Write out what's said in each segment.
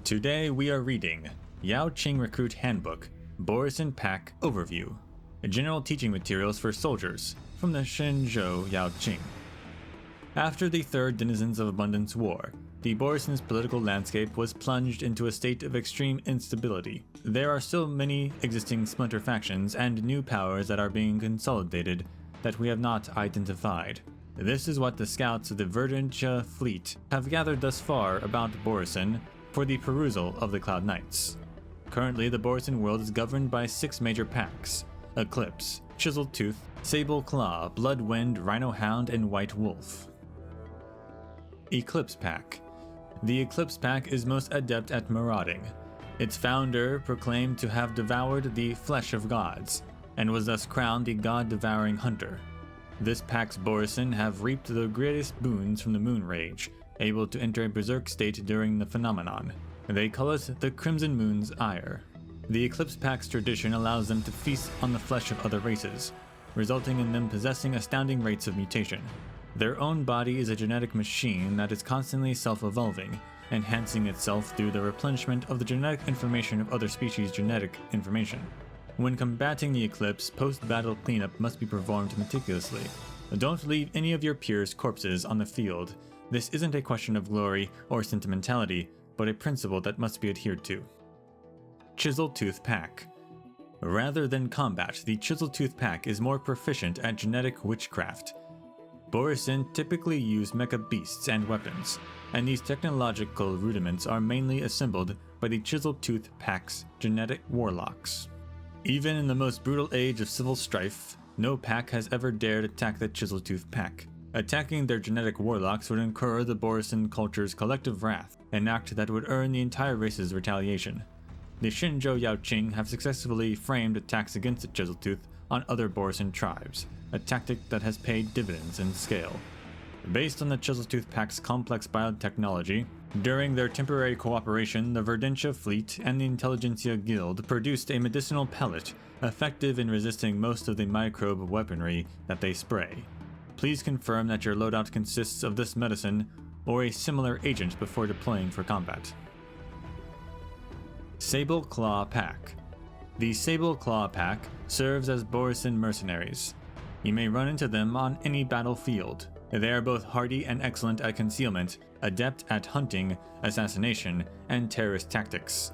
Today we are reading Yaoqing Recruit Handbook, Borisin Pack Overview, general teaching materials for soldiers from the Shenzhou Yaoqing. After the Third Denizens of Abundance War, the Borisin's political landscape was plunged into a state of extreme instability. There are still many existing splinter factions and new powers that are being consolidated that we have not identified. This is what the scouts of the Verduntia fleet have gathered thus far about Borisin for the perusal of the Cloud Knights. Currently, the Borisin world is governed by 6 major packs: Eclipse, Chiseled Tooth, Sable Claw, Blood Wind, Rhino Hound, and White Wolf. Eclipse Pack. The Eclipse Pack is most adept at marauding. Its founder proclaimed to have devoured the flesh of gods, and was thus crowned the god-devouring hunter. This pack's Borisin have reaped the greatest boons from the moon rage, able to enter a berserk state during the phenomenon. They call it the Crimson Moon's ire. The Eclipse Pack's tradition allows them to feast on the flesh of other races, resulting in them possessing astounding rates of mutation. Their own body is a genetic machine that is constantly self-evolving, enhancing itself through the replenishment of the genetic information of other species' genetic information. When combating the Eclipse, post-battle cleanup must be performed meticulously. Don't leave any of your peers' corpses on the field. This isn't a question of glory or sentimentality, but a principle that must be adhered to. Chiseled Tooth Pack. Rather than combat, the Chiseled Tooth Pack is more proficient at genetic witchcraft. Borisin typically use mecha beasts and weapons, and these technological rudiments are mainly assembled by the Chiseled Tooth Pack's genetic warlocks. Even in the most brutal age of civil strife, no pack has ever dared attack the Chiseled Tooth Pack. Attacking their genetic warlocks would incur the Borisin culture's collective wrath, an act that would earn the entire race's retaliation. The Shenzhou Yaoqing have successfully framed attacks against the Chiseled Tooth on other Borisin tribes, a tactic that has paid dividends in scale. Based on the Chiseled Tooth Pack's complex biotechnology, during their temporary cooperation, the Verduntia fleet and the Intelligentsia Guild produced a medicinal pellet, effective in resisting most of the microbe weaponry that they spray. Please confirm that your loadout consists of this medicine or a similar agent before deploying for combat. Sable Claw Pack. The Sable Claw Pack serves as Borisin mercenaries. You may run into them on any battlefield. They are both hardy and excellent at concealment, adept at hunting, assassination, and terrorist tactics.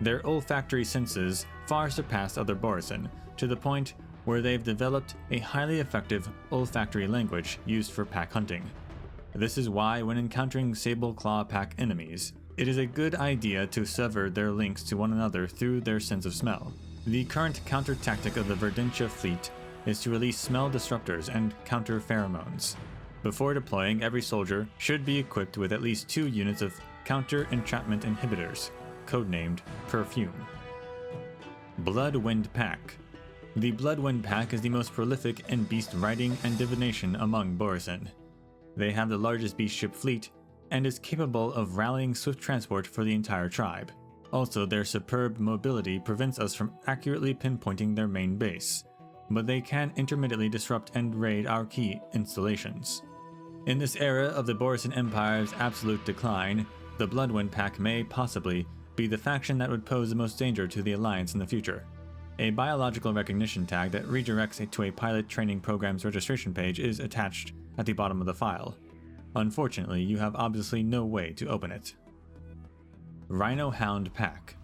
Their olfactory senses far surpass other Borisin, to the point where they've developed a highly effective olfactory language used for pack hunting. This is why when encountering Sable Claw Pack enemies, it is a good idea to sever their links to one another through their sense of smell. The current counter tactic of the Verduntia fleet is to release smell disruptors and counter pheromones. Before deploying, every soldier should be equipped with at least 2 units of counter entrapment inhibitors, codenamed Perfume. Blood Wind Pack. The Blood Wind Pack is the most prolific in beast riding and divination among Borisin. They have the largest beast ship fleet and is capable of rallying swift transport for the entire tribe. Also, their superb mobility prevents us from accurately pinpointing their main base, but they can intermittently disrupt and raid our key installations. In this era of the Borisin Empire's absolute decline, the Bloodwind Pack may possibly be the faction that would pose the most danger to the Alliance in the future. A biological recognition tag that redirects to a pilot training program's registration page is attached at the bottom of the file. Unfortunately, you have obviously no way to open it. Rhino Hound Pack.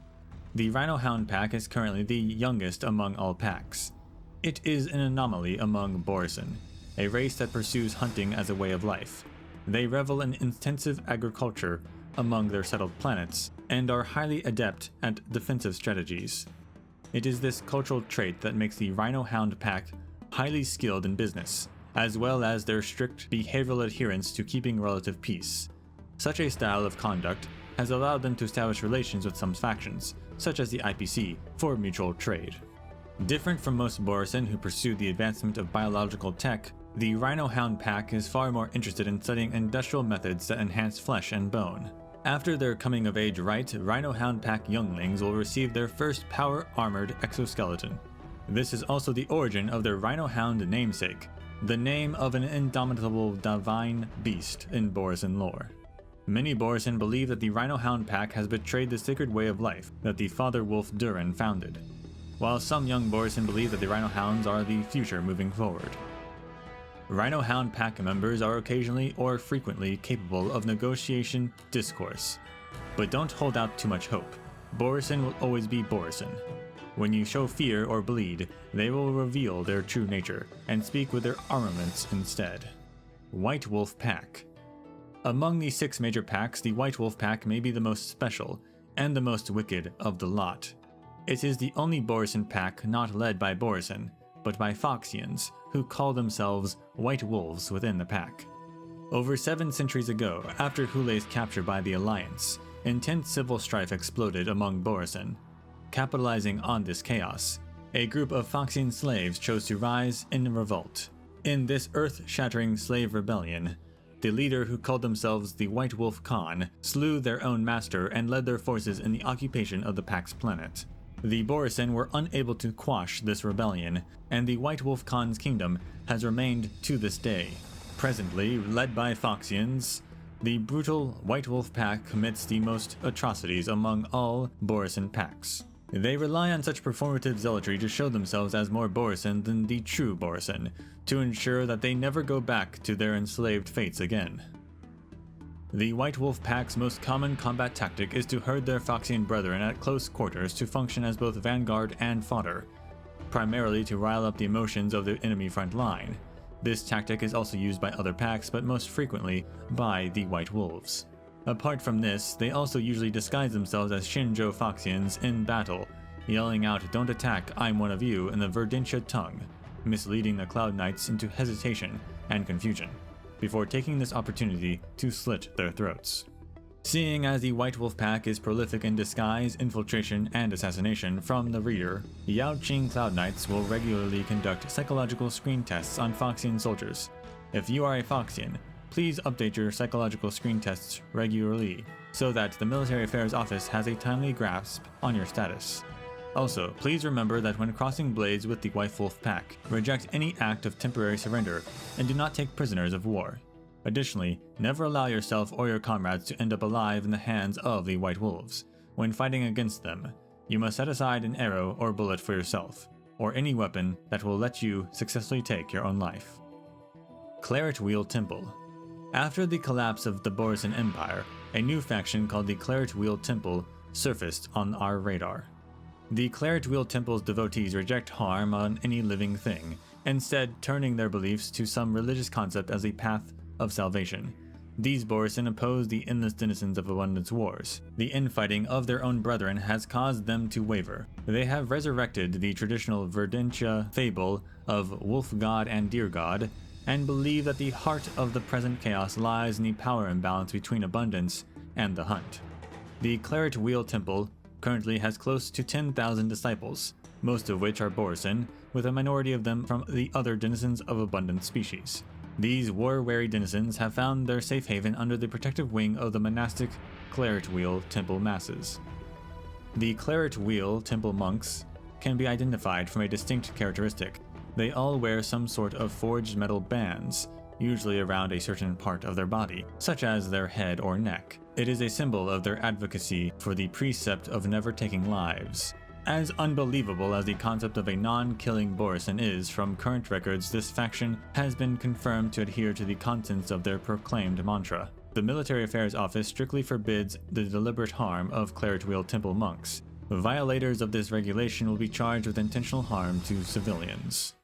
The Rhino Hound Pack is currently the youngest among all packs. It is an anomaly among Borisin, a race that pursues hunting as a way of life. They revel in intensive agriculture among their settled planets, and are highly adept at defensive strategies. It is this cultural trait that makes the Rhino Hound Pack highly skilled in business, as well as their strict behavioral adherence to keeping relative peace. Such a style of conduct has allowed them to establish relations with some factions, such as the IPC, for mutual trade. Different from most Borisin who pursue the advancement of biological tech, the Rhino Hound Pack is far more interested in studying industrial methods that enhance flesh and bone. After their coming-of-age rite, Rhino Hound Pack younglings will receive their first power-armored exoskeleton. This is also the origin of their Rhino Hound namesake, the name of an indomitable divine beast in Borisin lore. Many Borisin believe that the Rhino Hound pack has betrayed the sacred way of life that the Father Wolf Durin founded, while some young Borisin believe that the Rhino Hounds are the future moving forward. Rhino Hound pack members are occasionally or frequently capable of negotiation discourse, but don't hold out too much hope. Borisin will always be Borisin. When you show fear or bleed, they will reveal their true nature and speak with their armaments instead. White Wolf Pack. Among the 6 major packs, the White Wolf Pack may be the most special and the most wicked of the lot. It is the only Borisin pack not led by Borisin, but by Foxians, who call themselves White Wolves within the pack. Over 7 centuries ago, after Hule's capture by the Alliance, intense civil strife exploded among Borisin. Capitalizing on this chaos, a group of Foxian slaves chose to rise in revolt. In this earth-shattering slave rebellion, the leader, who called themselves the White Wolf Khan, slew their own master and led their forces in the occupation of the pack's planet. The Borisin were unable to quash this rebellion, and the White Wolf Khan's kingdom has remained to this day. Presently, led by Foxians, the brutal White Wolf pack commits the most atrocities among all Borisin packs. They rely on such performative zealotry to show themselves as more Borisin than the true Borisin, to ensure that they never go back to their enslaved fates again. The White Wolf pack's most common combat tactic is to herd their Foxian brethren at close quarters to function as both vanguard and fodder, primarily to rile up the emotions of the enemy front line. This tactic is also used by other packs, but most frequently by the White Wolves. Apart from this, they also usually disguise themselves as Shinjo Foxians in battle, yelling out "Don't attack, I'm one of you" in the Verdentia tongue, misleading the Cloud Knights into hesitation and confusion, before taking this opportunity to slit their throats. Seeing as the White Wolf pack is prolific in disguise, infiltration, and assassination from the reader, Yaoqing Cloud Knights will regularly conduct psychological screen tests on Foxian soldiers. If you are a Foxian, please update your psychological screen tests regularly, so that the Military Affairs Office has a timely grasp on your status. Also, please remember that when crossing blades with the White Wolf pack, reject any act of temporary surrender, and do not take prisoners of war. Additionally, never allow yourself or your comrades to end up alive in the hands of the White Wolves. When fighting against them, you must set aside an arrow or bullet for yourself, or any weapon that will let you successfully take your own life. Claret Wheel Temple. After the collapse of the Borisin Empire, a new faction called the Claret Wheel Temple surfaced on our radar. The Claret Wheel Temple's devotees reject harm on any living thing, instead turning their beliefs to some religious concept as a path of salvation. These Borisin oppose the endless denizens of Abundance Wars. The infighting of their own brethren has caused them to waver. They have resurrected the traditional Verdentia fable of Wolf God and Deer God, and believe that the heart of the present chaos lies in the power imbalance between abundance and the hunt. The Claret Wheel Temple currently has close to 10,000 disciples, most of which are Borisin, with a minority of them from the other denizens of abundant species. These war-weary denizens have found their safe haven under the protective wing of the monastic Claret Wheel Temple masses. The Claret Wheel Temple monks can be identified from a distinct characteristic. They all wear some sort of forged metal bands, usually around a certain part of their body, such as their head or neck. It is a symbol of their advocacy for the precept of never taking lives. As unbelievable as the concept of a non-killing Borisin is, from current records, this faction has been confirmed to adhere to the contents of their proclaimed mantra. The Military Affairs Office strictly forbids the deliberate harm of Claret Wheel Temple monks. Violators of this regulation will be charged with intentional harm to civilians.